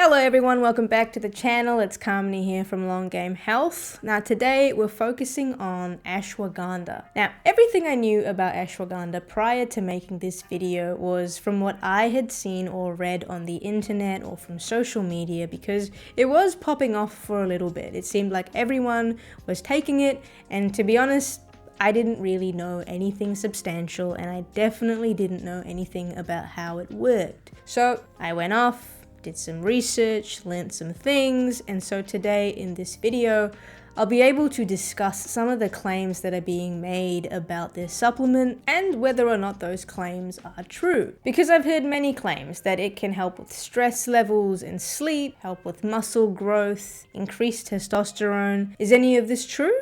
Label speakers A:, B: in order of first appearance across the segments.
A: Hello everyone, welcome back to the channel. It's Kamini here from Long Game Health. Now today we're focusing on ashwagandha. Now everything I knew about ashwagandha prior to making this video was from what I had seen or read on the internet or from social media, because it was popping off for a little bit. It seemed like everyone was taking it, and to be honest, I didn't really know anything substantial, and I definitely didn't know anything about how it worked. So I went off, did some research, learned some things, and so today in this video I'll be able to discuss some of the claims that are being made about this supplement and whether or not those claims are true. Because I've heard many claims that it can help with stress levels and sleep, help with muscle growth, increase testosterone. Is any of this true?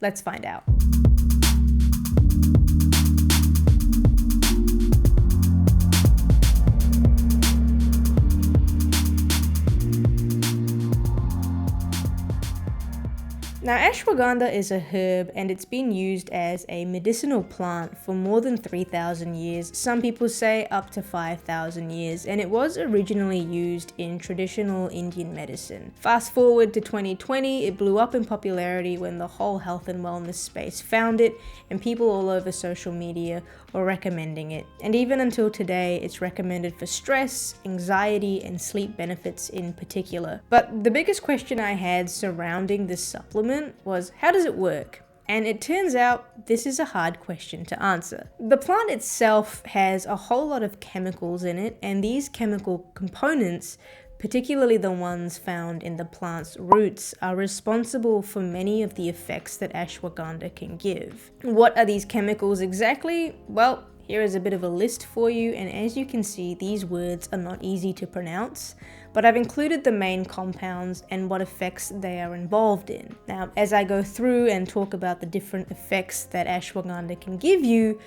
A: Let's find out. Now, ashwagandha is a herb and it's been used as a medicinal plant for more than 3,000 years. Some people say up to 5,000 years, and it was originally used in traditional Indian medicine. Fast forward to 2020, it blew up in popularity when the whole health and wellness space found it, and people all over social media were recommending it. And even until today, it's recommended for stress, anxiety, and sleep benefits in particular. But the biggest question I had surrounding this supplement was, how does it work? And it turns out this is a hard question to answer. The plant itself has a whole lot of chemicals in it, and these chemical components, particularly the ones found in the plant's roots, are responsible for many of the effects that ashwagandha can give. What are these chemicals exactly? Well, here is a bit of a list for you, and as you can see, these words are not easy to pronounce, but I've included the main compounds and what effects they are involved in. Now, as I go through and talk about the different effects that ashwagandha can give you,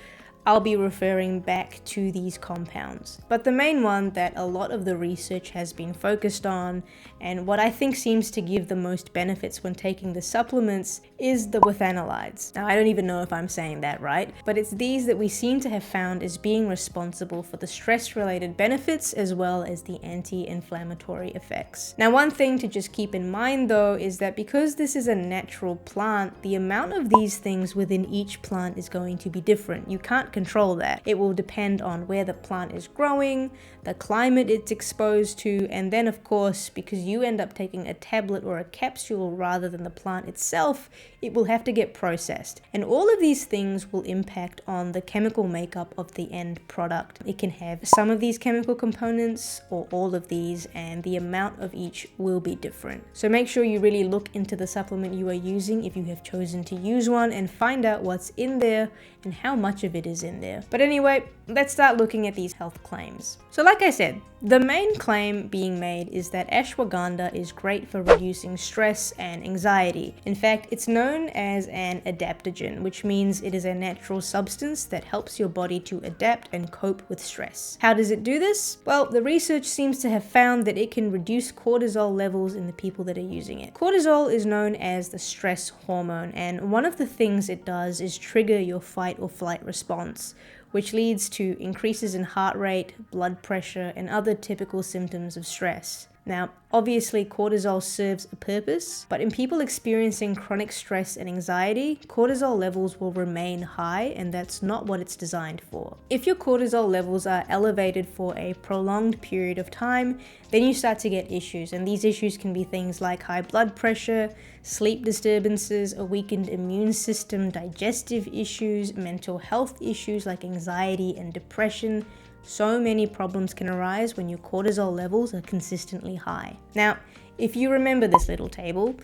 A: I'll be referring back to these compounds. But the main one that a lot of the research has been focused on, and what I think seems to give the most benefits when taking the supplements, is the withanolides. Now, I don't even know if I'm saying that right, but it's these that we seem to have found as being responsible for the stress-related benefits as well as the anti-inflammatory effects. Now, one thing to just keep in mind though is that because this is a natural plant, the amount of these things within each plant is going to be different. You can't control that. It will depend on where the plant is growing, the climate it's exposed to, and then of course, because you end up taking a tablet or a capsule rather than the plant itself, it will have to get processed. And all of these things will impact on the chemical makeup of the end product. It can have some of these chemical components or all of these, and the amount of each will be different. So make sure you really look into the supplement you are using if you have chosen to use one, and find out what's in there and how much of it is in there. But anyway, let's start looking at these health claims. So like I said, the main claim being made is that ashwagandha is great for reducing stress and anxiety. In fact, it's known as an adaptogen, which means it is a natural substance that helps your body to adapt and cope with stress. How does it do this? Well, the research seems to have found that it can reduce cortisol levels in the people that are using it. Cortisol is known as the stress hormone, and one of the things it does is trigger your fight or flight response, which leads to increases in heart rate, blood pressure, and other typical symptoms of stress. Now, obviously cortisol serves a purpose, but in people experiencing chronic stress and anxiety, cortisol levels will remain high, and that's not what it's designed for. If your cortisol levels are elevated for a prolonged period of time, then you start to get issues, and these issues can be things like high blood pressure, sleep disturbances, a weakened immune system, digestive issues, mental health issues like anxiety and depression. So many problems can arise when your cortisol levels are consistently high. Now, if you remember this little table,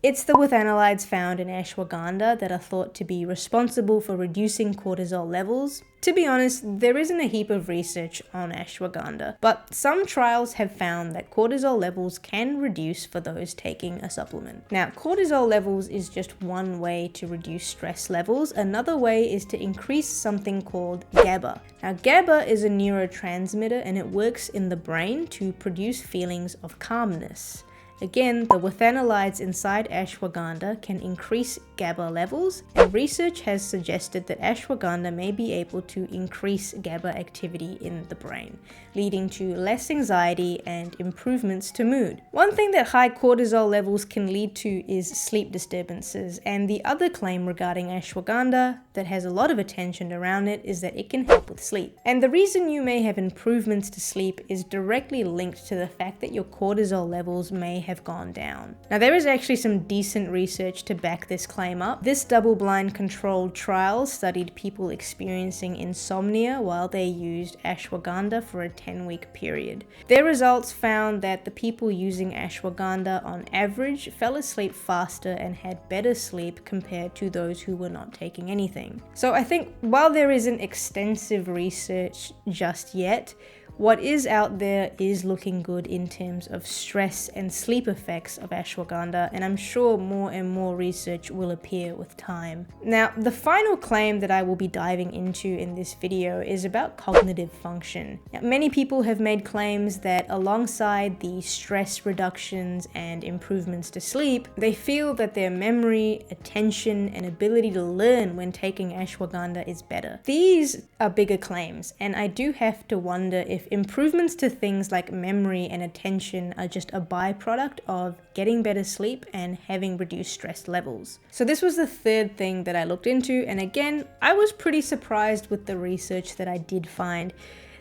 A: it's the withanolides found in ashwagandha that are thought to be responsible for reducing cortisol levels. To be honest, there isn't a heap of research on ashwagandha, but some trials have found that cortisol levels can reduce for those taking a supplement. Now, cortisol levels is just one way to reduce stress levels. Another way is to increase something called GABA. Now, GABA is a neurotransmitter, and it works in the brain to produce feelings of calmness. Again, the withanolides inside ashwagandha can increase GABA levels, and research has suggested that ashwagandha may be able to increase GABA activity in the brain, leading to less anxiety and improvements to mood. One thing that high cortisol levels can lead to is sleep disturbances, and the other claim regarding ashwagandha that has a lot of attention around it is that it can help with sleep. And the reason you may have improvements to sleep is directly linked to the fact that your cortisol levels may have gone down. Now, there is actually some decent research to back this claim up. This double-blind controlled trial studied people experiencing insomnia while they used ashwagandha for a 10-week period. Their results found that the people using ashwagandha on average fell asleep faster and had better sleep compared to those who were not taking anything. So I think while there isn't extensive research just yet, what is out there is looking good in terms of stress and sleep effects of ashwagandha, and I'm sure more and more research will appear with time. Now, the final claim that I will be diving into in this video is about cognitive function. Now, many people have made claims that alongside the stress reductions and improvements to sleep, they feel that their memory, attention, and ability to learn when taking ashwagandha is better. These are bigger claims, and I do have to wonder if improvements to things like memory and attention are just a byproduct of getting better sleep and having reduced stress levels. So this was the third thing that I looked into, and again, I was pretty surprised with the research that I did find.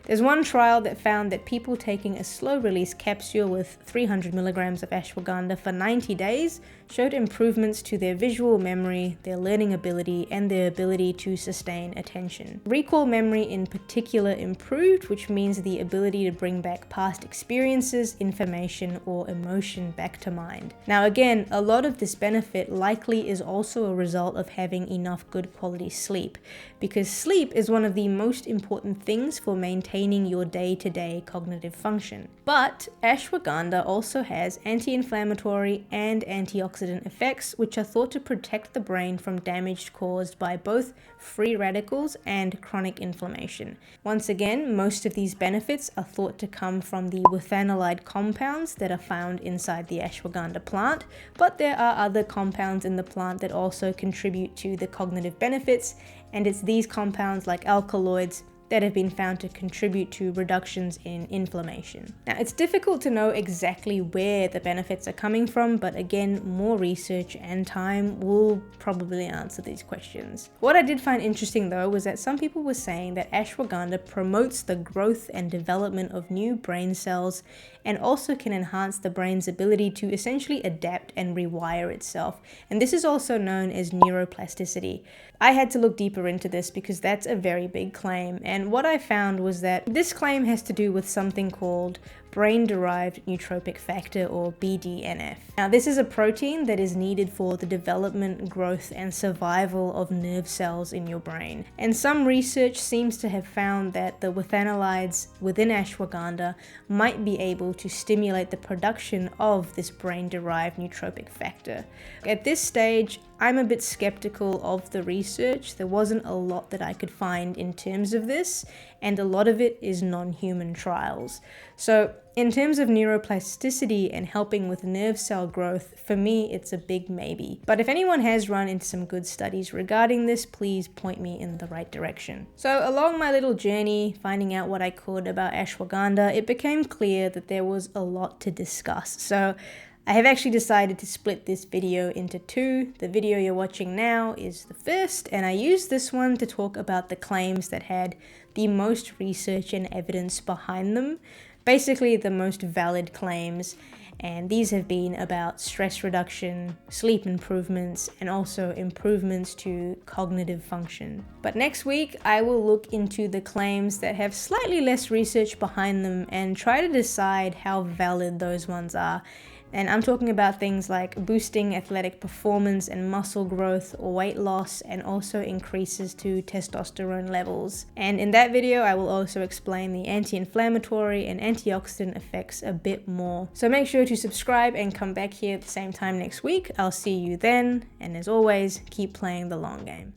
A: There's one trial that found that people taking a slow-release capsule with 300 milligrams of ashwagandha for 90 days showed improvements to their visual memory, their learning ability, and their ability to sustain attention. Recall memory in particular improved, which means the ability to bring back past experiences, information, or emotion back to mind. Now again, a lot of this benefit likely is also a result of having enough good quality sleep, because sleep is one of the most important things for maintaining your day-to-day cognitive function. But ashwagandha also has anti-inflammatory and antioxidant effects, which are thought to protect the brain from damage caused by both free radicals and chronic inflammation. Once again, most of these benefits are thought to come from the withanolide compounds that are found inside the ashwagandha plant, but there are other compounds in the plant that also contribute to the cognitive benefits, and it's these compounds like alkaloids that have been found to contribute to reductions in inflammation. Now, it's difficult to know exactly where the benefits are coming from, but again, more research and time will probably answer these questions. What I did find interesting though was that some people were saying that ashwagandha promotes the growth and development of new brain cells and also can enhance the brain's ability to essentially adapt and rewire itself. And this is also known as neuroplasticity. I had to look deeper into this because that's a very big claim. And what I found was that this claim has to do with something called brain-derived neurotrophic factor, or BDNF. Now, this is a protein that is needed for the development, growth, and survival of nerve cells in your brain. And some research seems to have found that the withanolides within ashwagandha might be able to stimulate the production of this brain-derived neurotrophic factor. At this stage, I'm a bit skeptical of the research. There wasn't a lot that I could find in terms of this, and a lot of it is non-human trials. So in terms of neuroplasticity and helping with nerve cell growth, for me, it's a big maybe. But if anyone has run into some good studies regarding this, please point me in the right direction. So along my little journey, finding out what I could about ashwagandha, it became clear that there was a lot to discuss. So I have actually decided to split this video into two. The video you're watching now is the first, and I used this one to talk about the claims that had the most research and evidence behind them. Basically, the most valid claims, and these have been about stress reduction, sleep improvements, and also improvements to cognitive function. But next week, I will look into the claims that have slightly less research behind them and try to decide how valid those ones are. And I'm talking about things like boosting athletic performance and muscle growth or weight loss, and also increases to testosterone levels. And in that video, I will also explain the anti-inflammatory and antioxidant effects a bit more. So make sure to subscribe and come back here at the same time next week. I'll see you then. And as always, keep playing the long game.